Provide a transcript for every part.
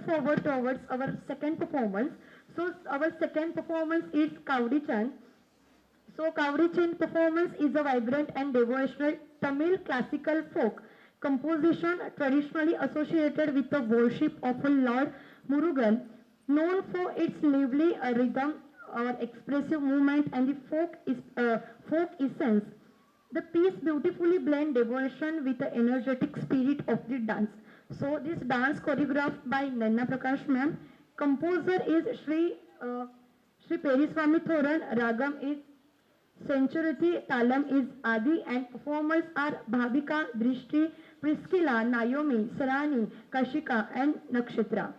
forward towards our second performance. So our second performance is Kavdi Chand. So Kavdi Chand performance is a vibrant and devotional Tamil classical folk composition traditionally associated with the worship of Lord Murugan, known for its lively rhythm or expressive movement and the folk essence. The piece beautifully blends devotion with the energetic spirit of the dance. So this dance choreographed by Nanna Prakash ma'am. Composer is Sri Periswamy Thoran. Ragam is Centurity. Talam is Adi. And performers are Bhavika, Drishti, Priskila, Naomi, Sarani, Kashika and Nakshatra.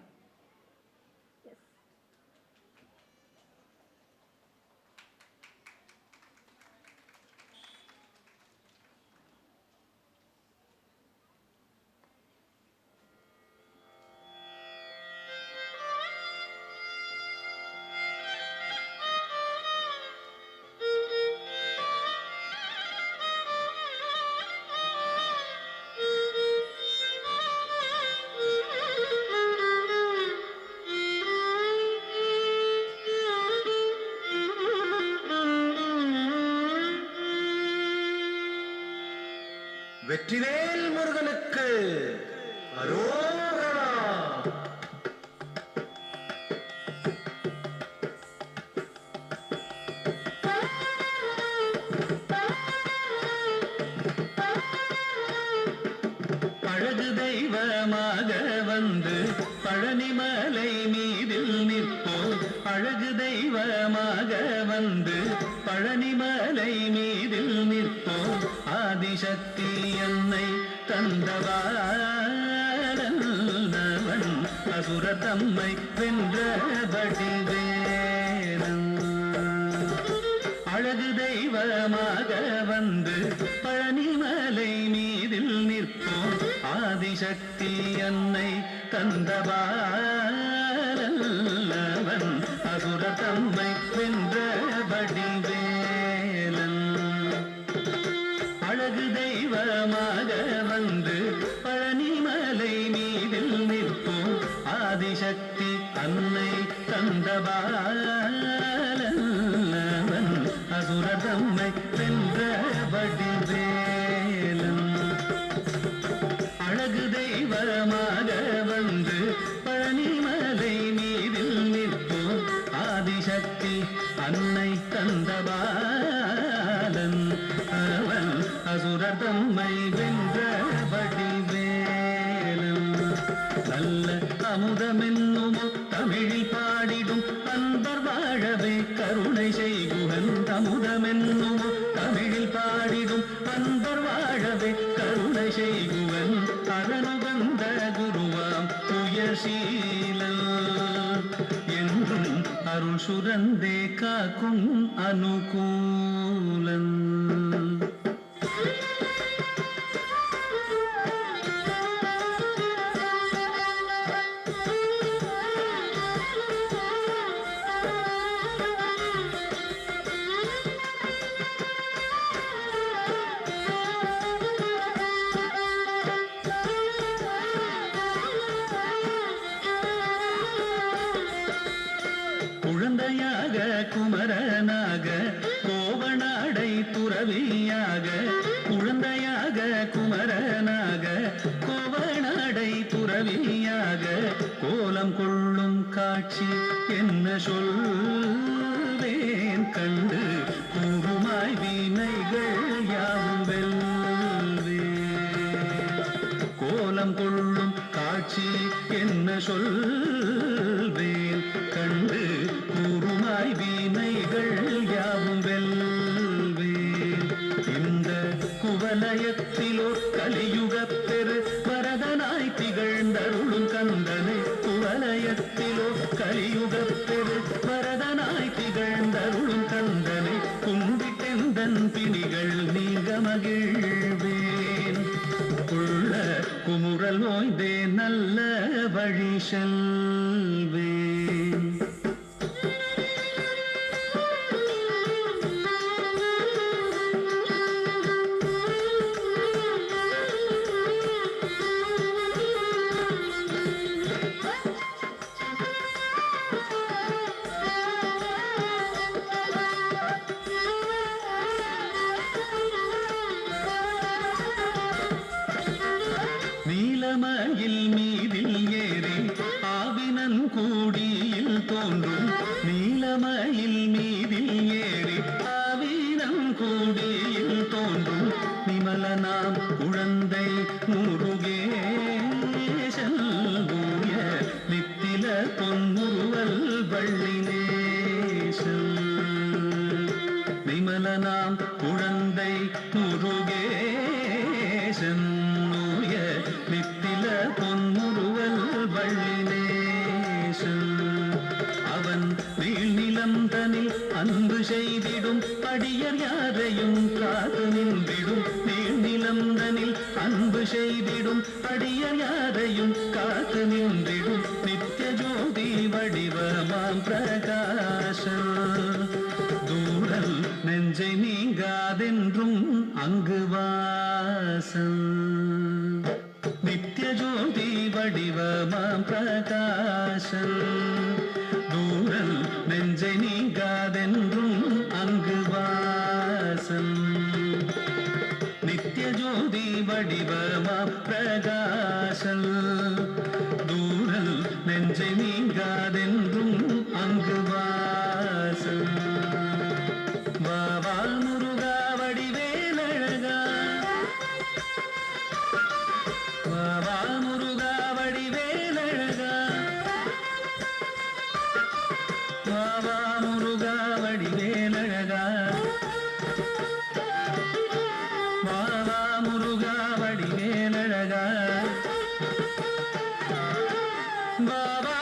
Vetrivel முருகனுக்கு அரோகரா. அழகு தெய்வமாக வந்து பழனிமலை மீதில் நிற்போம். அழகு தெய்வமாக வந்து பழனிமலை மீதில் நிற்போம். ஆதிசக்தி என்னை தந்தவாரவன் அசுர தம்மை வென்றபடி வேணும். அழகு தெய்வமாக வந்து பழனிமலை மீதில் நிற்போம். ஆதிசக்தி என்னை தந்தவாரவன் அசுர தம்மை வென்றபடி வேலன். அழகு தெய்வமாக வந்து பழனிமலை மீதில் நிற்போம். ஆதிசக்தி அன்னை தந்தபாலன் அசுர தம்மை வென்றபடி வேலன். அழகு தெய்வமாக வந்து பழனிமலை மீதில் நிற்போம். ஆதிசக்தி அன்னை தந்தபாலன் அவன் அசுரர் தம்மை வென்றபடி வேலன். நல்ல அமுதமென்னுமோ தமிழில் பாடிடும் அன்பர் வாழவே கருணை செய்குகன். அமுதமென்னுமோ தமிழில் பாடிடும் அன்பர் வாழவே கருணை செய்குவன். அரணுகந்த குருவாம் உயர்சீலன் என்றும் அருள் சுரந்தே காக்கும் அனுகூலன். குழந்தையாக குமரனாக கோவனாடை துறவியாக. குழந்தையாக குமரனாக கோவனாடை துறவியாக. கோலம் கொள்ளும் காட்சி என்ன சொல்வேன் கண்டு கூறுமாய் வினைகள் யாவும் வெல்வேன். கோலம் கொள்ளும் காட்சி என்ன சொல்வேன் கண்டு கூறுமாய் வினைகள் யாவும் வெல்வேன். இந்த குவலயத்திலோ கலியுகப் பெரு வரதனாய் திகழ்ந்தருளும் கந்தனை. குவலயத்திலோ கலியுகப் பெரு வரதனாய் திகழ்ந்தருளும் கந்தனை. கும்பிட்டெந்தன் பிணிகள் நீங்க மகிழ்வேன். உள்ள குமுறல் நோய்தே நல்ல வழி செல்வேன். கூடியில் தோன்றும் நீலமயில் மீதில் ஏறி ஆவீனம் கூடியில் தோன்றும் நிமலனாம் குழந்தை முருகேசன் தூய நித்தில பொன்முறுவல் வள்ளினேசன் நிமலனாம் குழந்தை முருகேசன் தூய நித்தில பொன்முறுவல் வள்ளினேசன் அவன் நீள்நிலம் தனில் அன்பு செய்திடும் அடியர் யாரையும் காத்து நின்றிடும் நீள்நிலம் தனில் அன்பு செய்திடும் அடியர் யாரையும் காத்து நின்றிடும் நித்திய ஜோதி வடிவமாம் பிரகாசம் தூரல் நெஞ்சை நீங்காதென்றும் அங்கு வாசம் நித்திய ஜோதி வடிவமாம் பிரகாசம் தூரல் நெஞ்சை நீங்காதென்றும் அங்கு வாசம் நித்திய ஜோதி வடிவமாம் பிரகாசம் தூரல் நெஞ்சை நீங்காதென்றும் அங்கு வாசம் வாவா முருகா வடிவேலழகா வாவா முருகா வடிவேலழகா வாவா முருகா வடிவேலழகா வாவா முருகா வடிவேலழகா வாவா